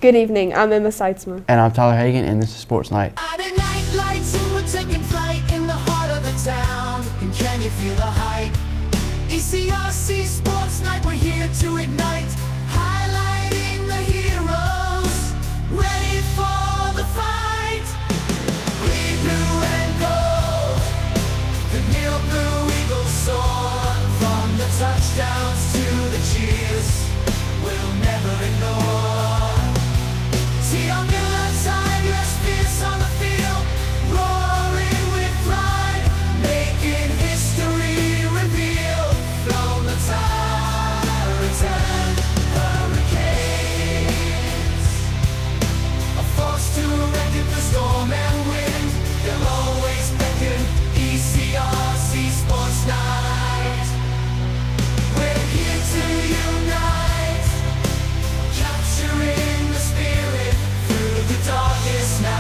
Good evening, I'm Emma Seitzma. And I'm Tyler Hagan, and this is Sports Night. Friday night lights and we're taking flight in the heart of the town. And can you feel the hype? ECRC Sports Night, we're here to ignite, highlighting the heroes, ready for the fight. Green, blue, and gold, the Neil Blue Eagles soar. From the touchdowns to the cheers, we'll never ignore. See on your side, yes, fierce on the field, roaring with pride, making history reveal. From the tyrants and hurricanes, a force to reckon the storm and wind. They'll always beckon. ECRC Sports Night, we're here to unite, capturing the spirit through the darkest night.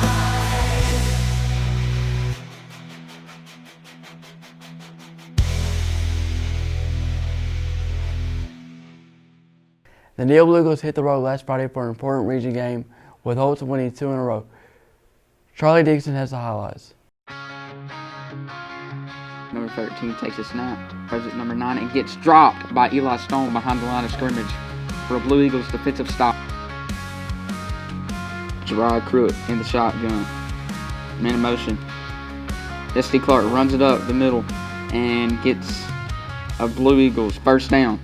The Neil Blue Eagles hit the road last Friday for an important region game, with hopes of winning 2 in a row. Charlie Dixon has the highlights. Number 13 takes a snap, throws it to number 9, and gets dropped by Eli Stone behind the line of scrimmage for a Blue Eagles defensive stop. Gerard Pruitt in the shotgun, man in motion. S.D. Clark runs it up the middle and gets a Blue Eagles first down.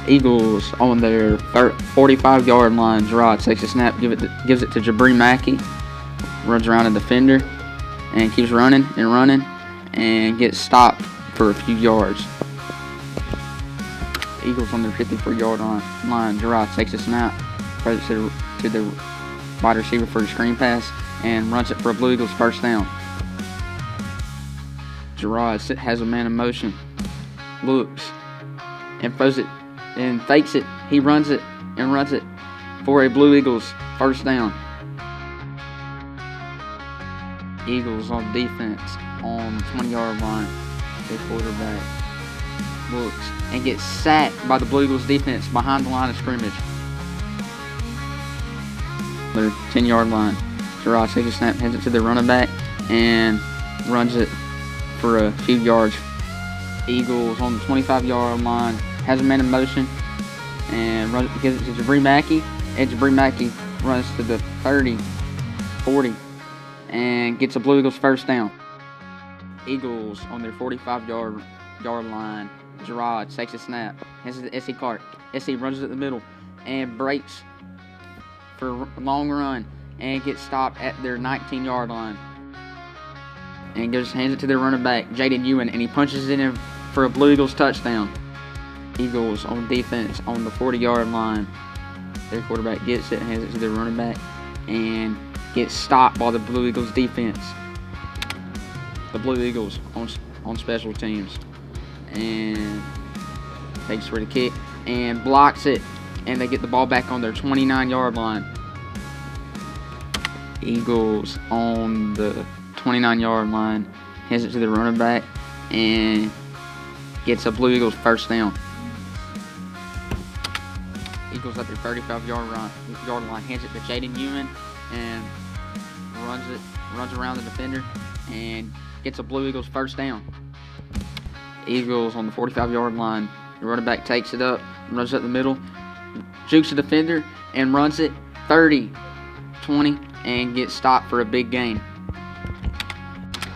Eagles on their 45-yard line. Gerard takes a snap, gives it to Jabri Mackey, runs around a defender, and keeps running, and gets stopped for a few yards. Eagles on their 54-yard line. Gerard takes a snap, throws it to the wide receiver for a screen pass, and runs it for a Blue Eagles first down. Gerard has a man in motion, looks, and throws it, and fakes it. He runs it for a Blue Eagles first down. Eagles on defense on the 20-yard line. Their quarterback looks and gets sacked by the Blue Eagles defense behind the line of scrimmage. Their 10-yard line. Gerard takes a snap, hands it to the running back, and runs it for a few yards. Eagles on the 25-yard line, has a man in motion, and gives it to Jabri Mackey. And Jabri Mackey runs to the 30, 40, and gets a Blue Eagles first down. Eagles on their 45-yard line. Gerard takes a snap, hands it to S.C. Clark. S.C. runs it the middle and breaks for a long run and gets stopped at their 19-yard line. And hands it to their running back, Jaden Ewan, and he punches it in for a Blue Eagles touchdown. Eagles on defense on the 40-yard line. Their quarterback gets it, hands it to their running back, and gets stopped by the Blue Eagles defense. The Blue Eagles on special teams, and takes for the kick and blocks it, and they get the ball back on their 29-yard line. Eagles on the 29-yard line, hands it to the running back, and gets a Blue Eagles first down. Eagles at their 35-yard line, hands it to Jaden Ewan, and runs around the defender, and gets a Blue Eagles first down. Eagles on the 45-yard line. The running back takes it up, runs up the middle, jukes the defender, and runs it 30, 20, and gets stopped for a big gain.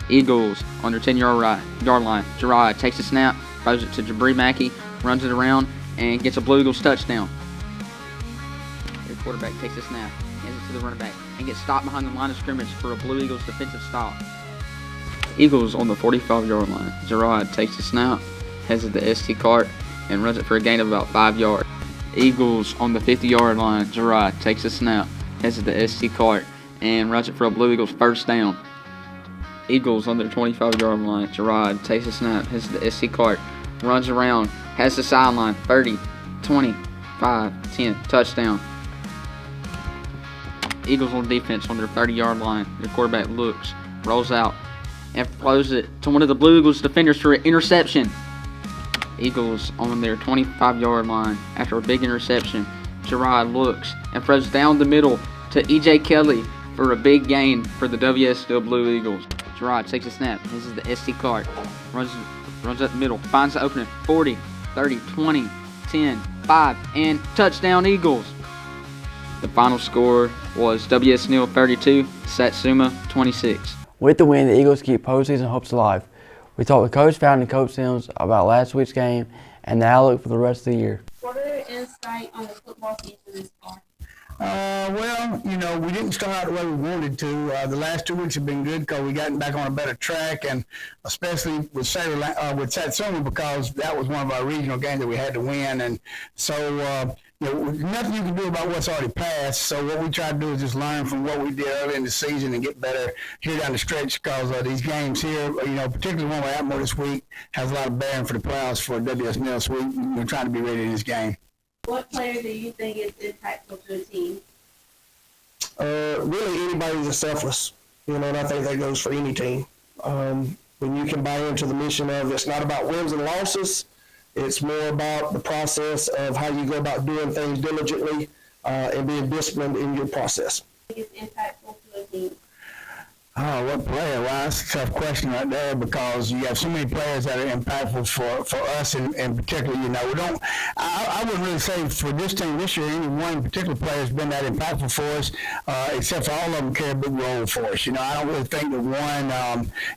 Eagles on their 10-yard line. Gerard takes a snap, throws it to Jabri Mackey, runs it around, and gets a Blue Eagles touchdown. Their quarterback takes a snap, hands it to the running back, and gets stopped behind the line of scrimmage for a Blue Eagles defensive stop. Eagles on the 45-yard line. Gerard takes a snap, hands it to S.T. Clark, and runs it for a gain of about 5 yards. Eagles on the 50-yard line. Gerard takes a snap, hands it to S.T. Clark, and runs it for a Blue Eagles first down. Eagles on their 25-yard line. Gerard takes a snap, hands it to S.C. Clark, runs around, has the sideline, 30, 20, 5, 10, touchdown. Eagles on defense on their 30-yard line. Their quarterback looks, rolls out, and throws it to one of the Blue Eagles defenders for an interception. Eagles on their 25-yard line after a big interception. Gerard looks and throws down the middle to E.J. Kelly for a big gain for the WSL Blue Eagles. Gerard takes a snap. This is the S.T. Clark. Runs up the middle. Finds the opening. 40, 30, 20, 10, 5, and touchdown Eagles. The final score was WSL 32, Satsuma 26. With the win, the Eagles keep postseason hopes alive. We talked with Coach Fountain and Coach Sims about last week's game and the outlook for the rest of the year. What are your insight on the football season this far? Well, we didn't start out the way we wanted to. The last 2 weeks have been good because we got back on a better track, and especially with Satsuma because that was one of our regional games that we had to win. And so, nothing you can do about what's already passed. So what we try to do is just learn from what we did early in the season and get better here down the stretch because these games here, particularly one we're at more this week, has a lot of bearing for the playoffs for WSL. So we're trying to be ready in this game. What player do you think is impactful to a team? Really anybody that's selfless, and I think that goes for any team. When you can buy into the mission of it's not about wins and losses, it's more about the process of how you go about doing things diligently and being disciplined in your process. Is impactful to a team? Oh, what player? Well, that's a tough question right there because you have so many players that are impactful for us, and particularly, I wouldn't really say for this team this year, any one particular player has been that impactful for us, except for all of them carry a big role for us. I don't really think that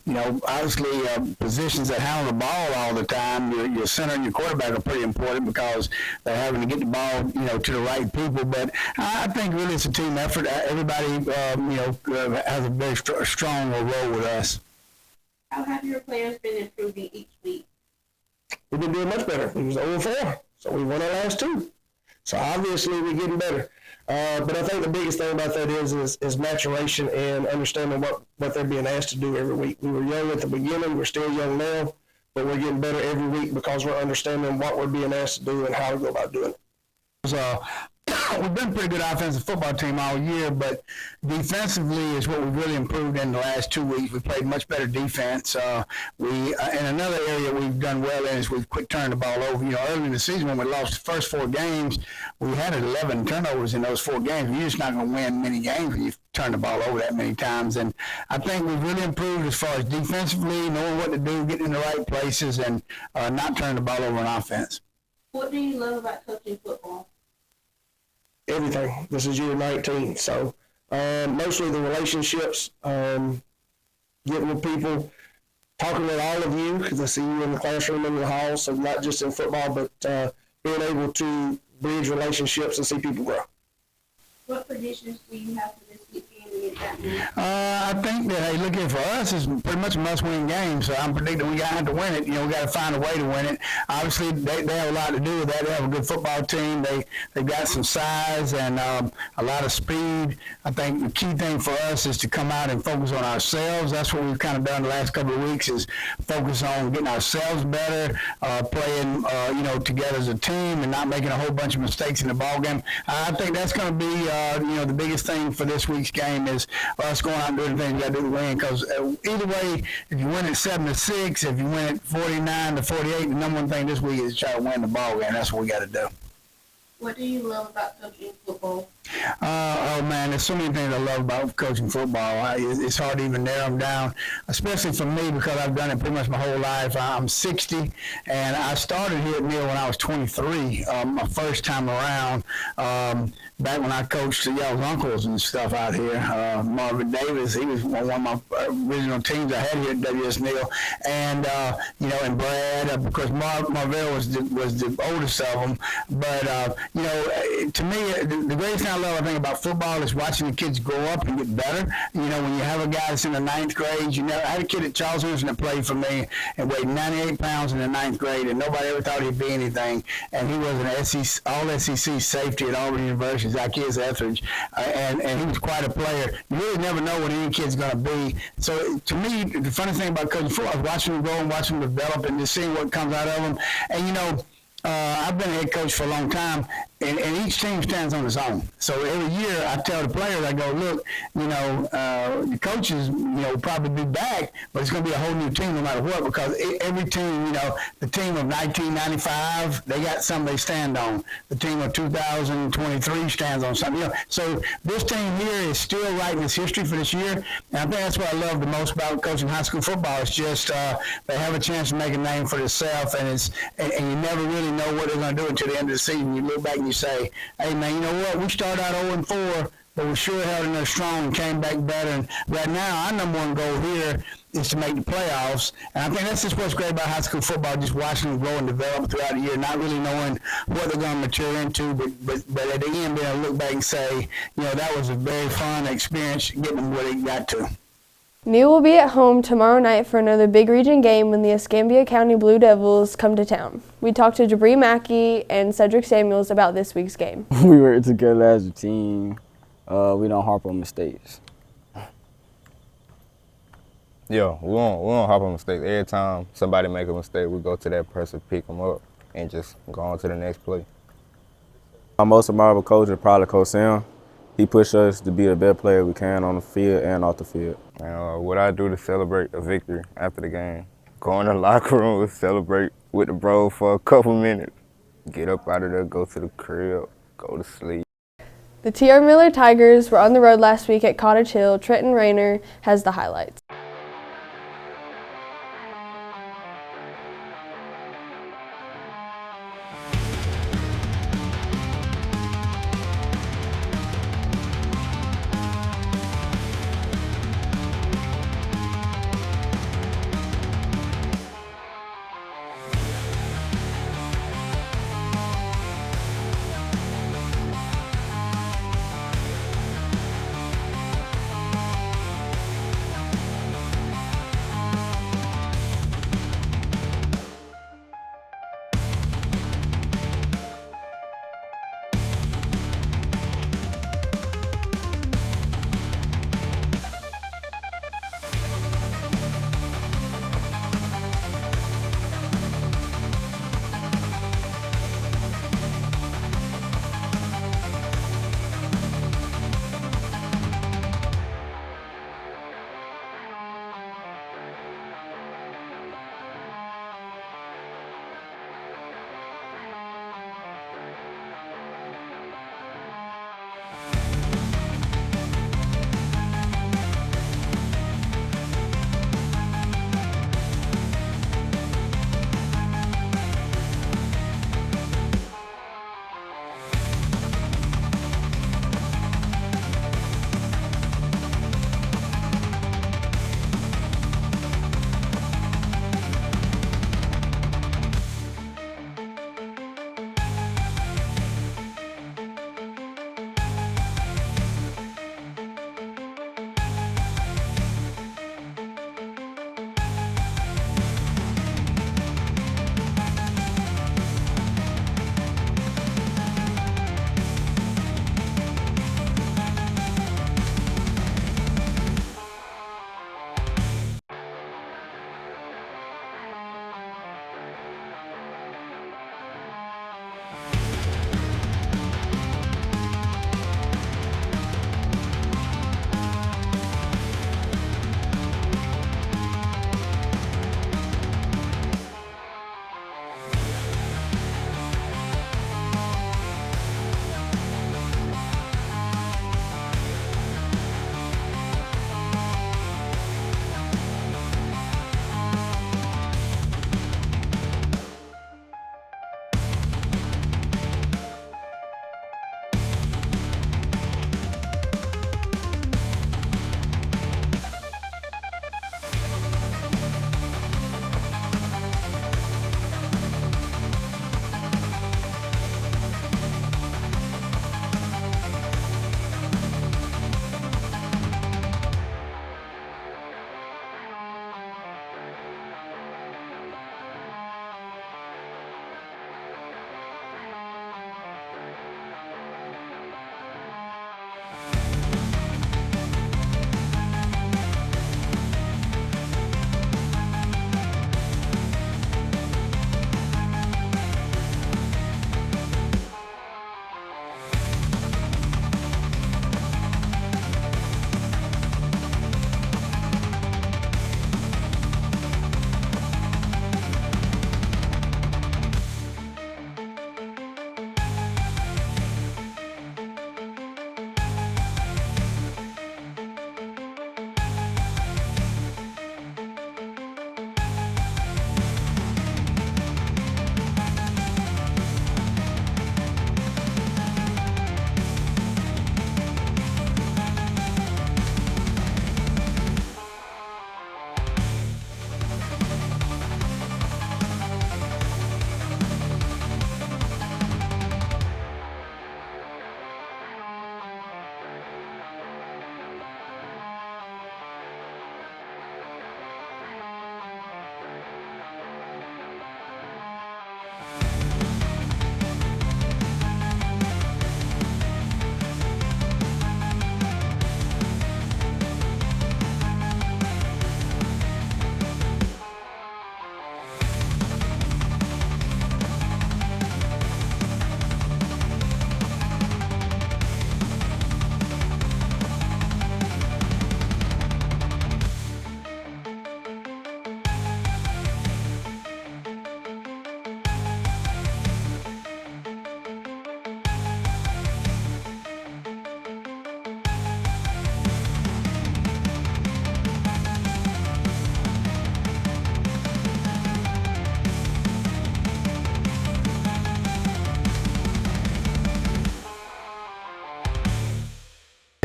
one, obviously positions that handle the ball all the time, your center and your quarterback are pretty important because they're having to get the ball, to the right people. But I think really it's a team effort. Everybody, has a very strong role with us. How have your players been improving each week? We've been doing much better. We was 0-4, so we won our last 2. So obviously we're getting better. But I think the biggest thing about that is maturation and understanding what they're being asked to do every week. We were young at the beginning. We're still young now, but we're getting better every week because we're understanding what we're being asked to do and how to go about doing it. We've been a pretty good offensive football team all year, but defensively is what we've really improved in the last 2 weeks. We played much better defense. And another area we've done well in is we've quit turning the ball over. Early in the season when we lost the first 4 games, we had 11 turnovers in those 4 games. You're just not going to win many games when you turn the ball over that many times. And I think we've really improved as far as defensively, knowing what to do, getting in the right places, and not turning the ball over on offense. What do you love about coaching football? Everything. This is year 19, so mostly the relationships, getting with people, talking with all of you, because I see you in the classroom and in the hall, so not just in football, but being able to bridge relationships and see people grow. What predictions do you have for this weekend against that win? I think that, looking for us is pretty much a must-win game, so I'm predicting we got to win it. We got to find a way to win it. Obviously, they have a lot to do with that. They have a good football team. They've got some size and a lot of speed. I think the key thing for us is to come out and focus on ourselves. That's what we've kind of done the last couple of weeks is focus on getting ourselves better, playing, together as a team and not making a whole bunch of mistakes in the ball game. I think that's going to be, the biggest thing for this week's game is us going out and doing the things we got to do to win. Because either way, if you win it 7-6, if you win it 49-48, the number one thing this week is try to win the ball game. That's what we got to do. What do you love about coaching football? Oh man, there's so many things I love about coaching football. It's hard to even narrow them down, especially for me because I've done it pretty much my whole life. I'm 60, and I started here at Neal when I was 23, my first time around. Back when I coached y'all's uncles and stuff out here, Marvin Davis, he was one of my original teams I had here at WS Neal, and and Brad, of course, Marvell was the oldest of them. But to me, the greatest thing I love, I think, about football is watching the kids grow up and get better. When you have a guy that's in the 9th grade, I had a kid at Charles Houston that played for me and weighed 98 pounds in the 9th grade, and nobody ever thought he'd be anything. And he was an all-SEC safety at Auburn University, Zacchaeus Etheridge, and he was quite a player. You really never know what any kid's going to be. So to me, the funny thing about coaching football is watching them grow and watching them develop and just seeing what comes out of them. And I've been a head coach for a long time, and each team stands on its own. So every year I tell the players, I go, look, the coaches, probably be back, but it's going to be a whole new team no matter what, because every team, the team of 1995, they got something they stand on. The team of 2023 stands on something. So this team here is still writing its history for this year, and I think that's what I love the most about coaching high school football. It's just they have a chance to make a name for themselves, and you never really know what they're going to do until the end of the season. You look back and you say, hey, man, you know what? We started out 0-4, but we sure held in there strong and came back better. And right now, our number one goal here is to make the playoffs. And I think that's just what's great about high school football, just watching them grow and develop throughout the year, not really knowing what they're going to mature into, but at the end, being able to look back and say, that was a very fun experience getting them where they got to. Neal will be at home tomorrow night for another big region game when the Escambia County Blue Devils come to town. We talked to Jabri Mackey and Cedric Samuels about this week's game. We work together as a team. We don't harp on mistakes. Yeah, we won't harp on mistakes. Every time somebody make a mistake, we go to that person, pick them up, and just go on to the next play. My most admirable coach is probably Coach Sam. He pushed us to be the best player we can on the field and off the field. And what I do to celebrate a victory after the game, go in the locker room, celebrate with the bros for a couple minutes, get up out of there, go to the crib, go to sleep. The T.R. Miller Tigers were on the road last week at Cottage Hill. Trenton Rayner has the highlights.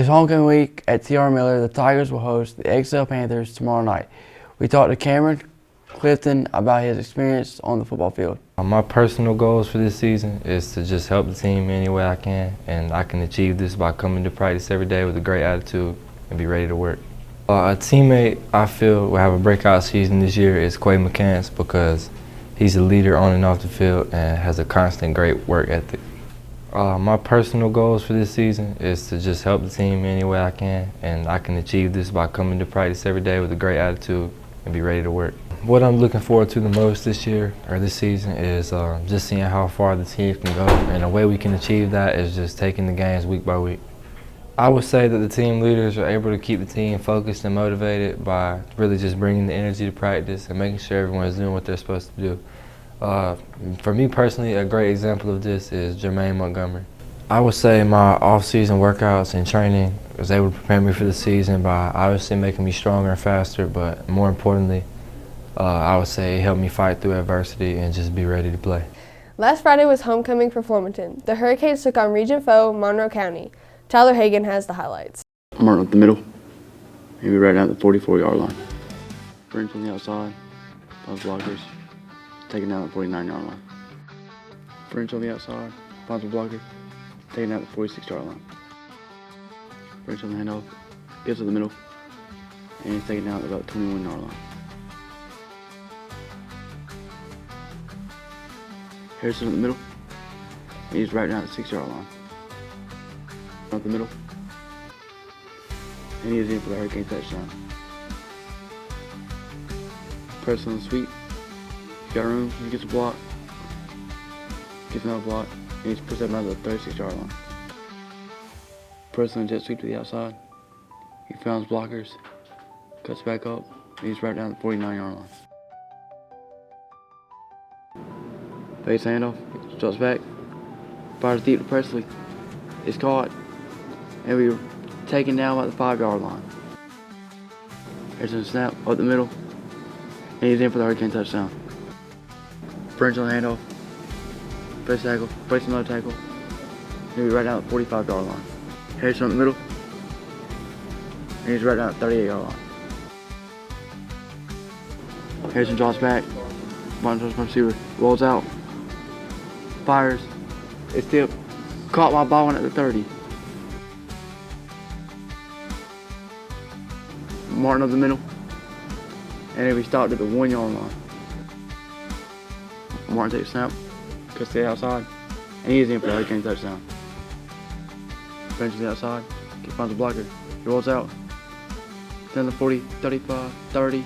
It's homecoming week at T.R. Miller. The Tigers will host the XL Panthers tomorrow night. We talked to Cameron Clifton about his experience on the football field. My personal goals for this season is to just help the team any way I can, and I can achieve this by coming to practice every day with a great attitude and be ready to work. A teammate I feel will have a breakout season this year is Quay McCants because he's a leader on and off the field and has a constant great work ethic. My personal goals for this season is to just help the team any way I can, and I can achieve this by coming to practice every day with a great attitude and be ready to work. What I'm looking forward to the most this year, or this season, is just seeing how far the team can go, and the way we can achieve that is just taking the games week by week. I would say that the team leaders are able to keep the team focused and motivated by really just bringing the energy to practice and making sure everyone is doing what they're supposed to do. For me personally, a great example of this is Jermaine Montgomery. I would say my off-season workouts and training was able to prepare me for the season by obviously making me stronger and faster, but more importantly, I would say it helped me fight through adversity and just be ready to play. Last Friday was homecoming for Flomaton. The Hurricanes took on region foe Monroe County. Tyler Hagan has the highlights. Martin up the middle. Maybe right down the 44-yard line. French on the outside. 5 blockers. Taking down the 49-yard line. French on the outside. 5 blocker. Taking down the 46-yard line. French on the handoff. Gets to the middle. And he's taking down about the 21-yard line. Harrison in the middle. And he's right down the 6-yard line. Up the middle. And he is in for the Hurricane touchdown. Press on the sweep. He's got room. He gets a block. Gets another block. And he puts up another 36-yard line. Press on the jet sweep to the outside. He founds blockers. Cuts back up. And he's right down the 49-yard line. Face handoff. Drops back. Fires deep to Presley. It's caught. And we were taken down by the 5-yard line. There's a snap up the middle. And he's in for the Hurricane touchdown. French on the handoff. Face tackle. Face another tackle. And he's right down the 45-yard line. Harrison up the middle. And he's right down the 38-yard line. Harrison drops back. Bottom touch receiver. Rolls out. Fires. It's tipped. Caught by Baldwin at the 30. Martin up the middle. And then we stopped at the 1-yard line. Martin takes a snap. Cuts to the outside. And he's in for the Hurricane touchdown. Bench to the outside. He finds a blocker. He rolls out. Down the 40, 35, 30. He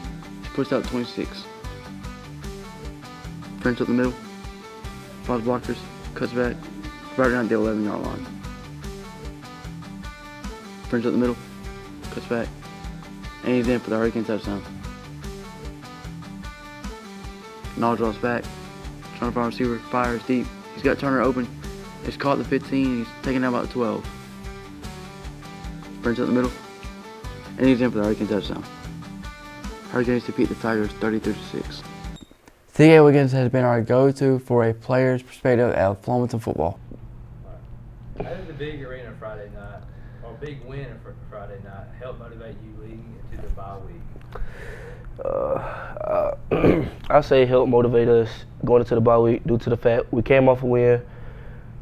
pushes out 26. French up the middle. Finds blockers. Cuts back. Right around the 11-yard line. French up the middle. Cuts back. And he's in for the Hurricane touchdown. Nall draws back. Trying to find a receiver. Fires deep. He's got Turner open. It's caught the 15. He's taken down about the 12. French up the middle. And he's in for the Hurricane touchdown. Hurricanes defeat the Tigers 30-6. CA Wiggins has been our go-to for a player's perspective at Flomaton football. How did the big arena Friday night, or big win for Friday night, help motivate you leading into the bye week? I say help motivate us going into the bye week due to the fact we came off a win.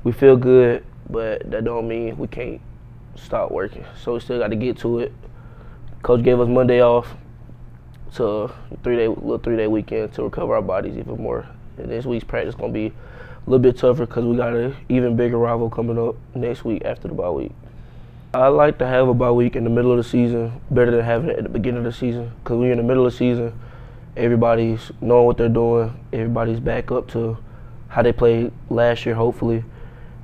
We feel good, but that don't mean we can't stop working. So we still got to get to it. Coach gave us Monday off to little 3-day weekend to recover our bodies even more. And this week's practice gonna be a little bit tougher because we got an even bigger rival coming up next week after the bye week. I like to have a bye week in the middle of the season better than having it at the beginning of the season, because when you're in the middle of the season, everybody's knowing what they're doing, everybody's back up to how they played last year, hopefully.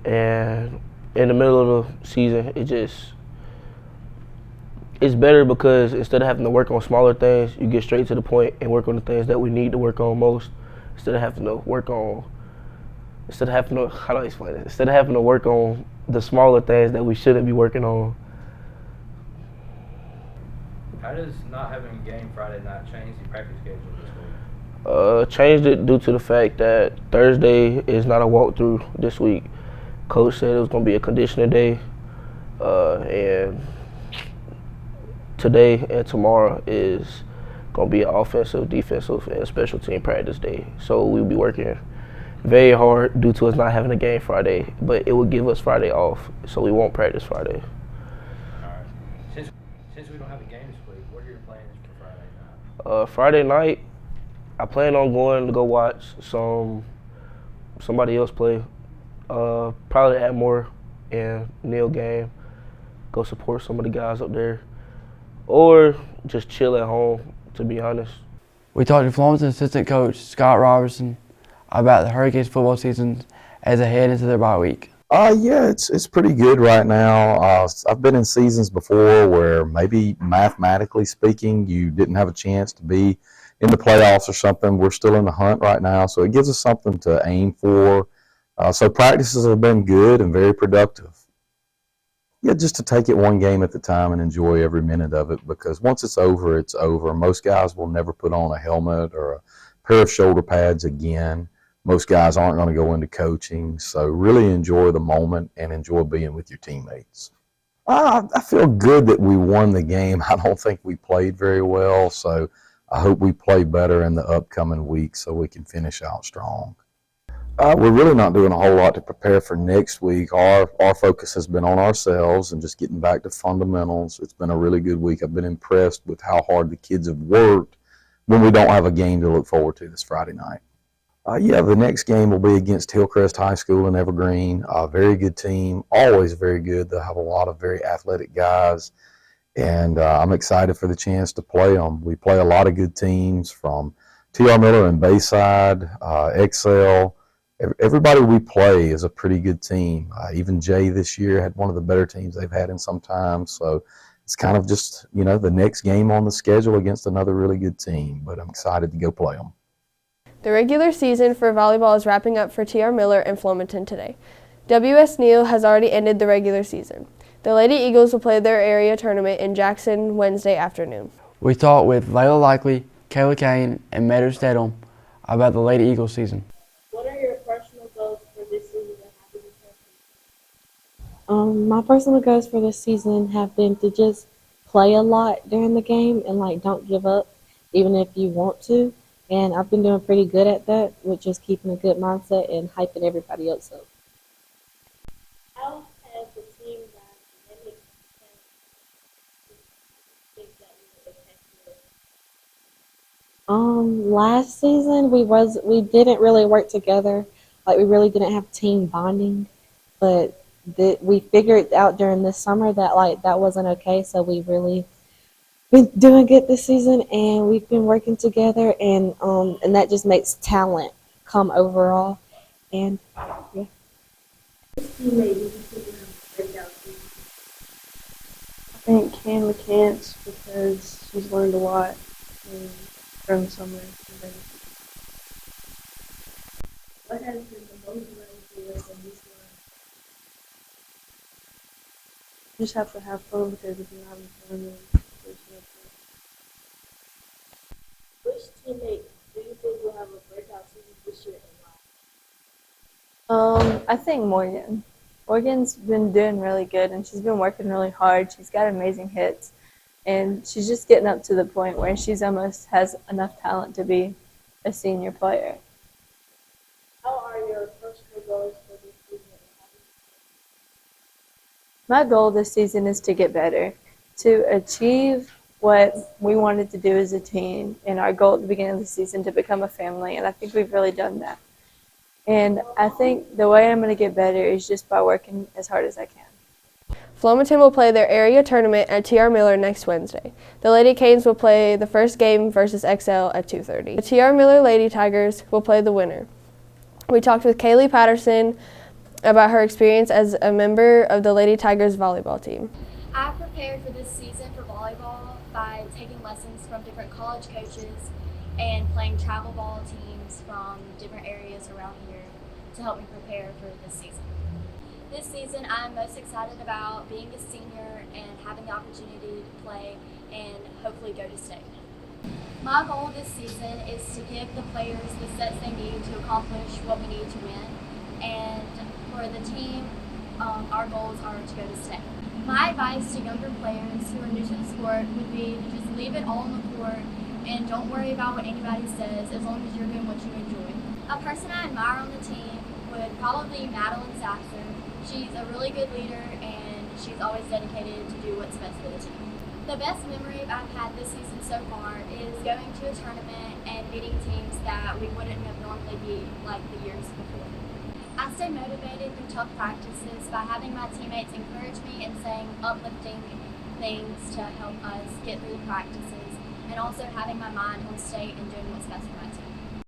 And in the middle of the season, it's better because instead of having to work on smaller things, you get straight to the point and work on the things that we need to work on most. Instead of having to work on the smaller things that we shouldn't be working on. How does not having a game Friday night change the practice schedule this week? Changed it due to the fact that Thursday is not a walkthrough this week. Coach said it was going to be a conditioning day, and today and tomorrow is gonna be an offensive, defensive, and special team practice day. So we'll be working very hard due to us not having a game Friday, but it will give us Friday off, so we won't practice Friday. All right. Since we don't have a game this week, what are your plans for Friday night? Friday night, I plan on going to go watch somebody else play. Probably Atmore and Neil game. Go support some of the guys up there, or just chill at home. To be honest. We talked to Flomaton assistant coach Scott Robertson about the Hurricanes football season as they head into their bye week. Yeah, it's pretty good right now. I've been in seasons before where maybe mathematically speaking, you didn't have a chance to be in the playoffs or something. We're still in the hunt right now, so it gives us something to aim for. So practices have been good and very productive. Yeah, just to take it one game at a time and enjoy every minute of it, because once it's over, it's over. Most guys will never put on a helmet or a pair of shoulder pads again. Most guys aren't going to go into coaching, so really enjoy the moment and enjoy being with your teammates. I feel good that we won the game. I don't think we played very well, so I hope we play better in the upcoming weeks so we can finish out strong. We're really not doing a whole lot to prepare for next week. Our focus has been on ourselves and just getting back to fundamentals. It's been a really good week. I've been impressed with how hard the kids have worked when we don't have a game to look forward to this Friday night. Yeah, the next game will be against Hillcrest High School in Evergreen. Very good team, always very good. They'll have a lot of very athletic guys, and I'm excited for the chance to play them. We play a lot of good teams from T.R. Miller and Bayside, Excel. Everybody we play is a pretty good team. Even Jay this year had one of the better teams they've had in some time. So it's kind of just, the next game on the schedule against another really good team. But I'm excited to go play them. The regular season for volleyball is wrapping up for T.R. Miller and Flomaton today. W.S. Neal has already ended the regular season. The Lady Eagles will play their area tournament in Jackson Wednesday afternoon. We talked with Layla Likely, Kayla Kane, and Meadow Stedham about the Lady Eagles season. What are your personal goals for this season that have been important? My personal goals for this season have been to just play a lot during the game and don't give up, even if you want to. And I've been doing pretty good at that, with just keeping a good mindset and hyping everybody else up. How has the team dynamic changed that you affected? Last season we didn't really work together. We really didn't have team bonding, but we figured out during this summer that that wasn't okay. So we really been doing good this season, and we've been working together, and that just makes talent come overall. And yeah. Which teammate do you think will have a breakout season? I think Can McCants, because she's learned a lot during the summer. What has been the most learning for you from this one? You just have to have fun, because if you're not having fun, then there's no point. Which teammate do you think will have a breakout season this year and why? I think Morgan. Morgan's been doing really good, and she's been working really hard. She's got amazing hits, and she's just getting up to the point where she's almost has enough talent to be a senior player. How are your personal goals for this season? My goal this season is to get better, to achieve what we wanted to do as a team, and our goal at the beginning of the season to become a family, and I think we've really done that. And I think the way I'm going to get better is just by working as hard as I can. Flomaton will play their area tournament at T.R. Miller next Wednesday. The Lady Canes will play the first game versus XL at 2:30. The T.R. Miller Lady Tigers will play the winner. We talked with Kaylee Patterson about her experience as a member of the Lady Tigers volleyball team. I prepared for this season for volleyball by taking lessons from different college coaches and playing travel ball teams from different areas around here to help me prepare for this season. This season, I'm most excited about being a senior and having the opportunity to play and hopefully go to state. My goal this season is to give the players the sets they need to accomplish what we need to win. And for the team, our goals are to go to state. My advice to younger players who are new to the sport would be to just leave it all on the court and don't worry about what anybody says as long as you're doing what you enjoy. A person I admire on the team would probably be Madeline Saxer. She's a really good leader and she's always dedicated to do what's best for the team. The best memory I've had this season so far is going to a tournament and beating teams that we wouldn't have normally beat like the years before. I stay motivated through tough practices by having my teammates encourage me and saying uplifting things to help us get through the practices, and also having my mind on state and doing what's best for my team.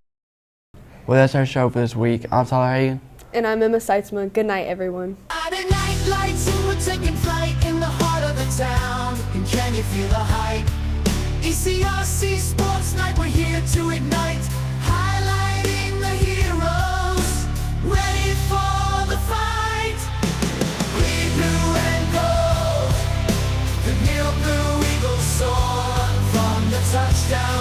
Well, that's our show for this week. I'm Tyler Hagan. And I'm Emma Seitzma. Good night, everyone. Friday night lights and we're taking flight in the heart of the town. And can you feel the hype? ECRC Sports Night, we're here to ignite, highlighting the heroes, ready for the fight. Green, blue, and gold, the Neil Blue Eagles soar from the touchdown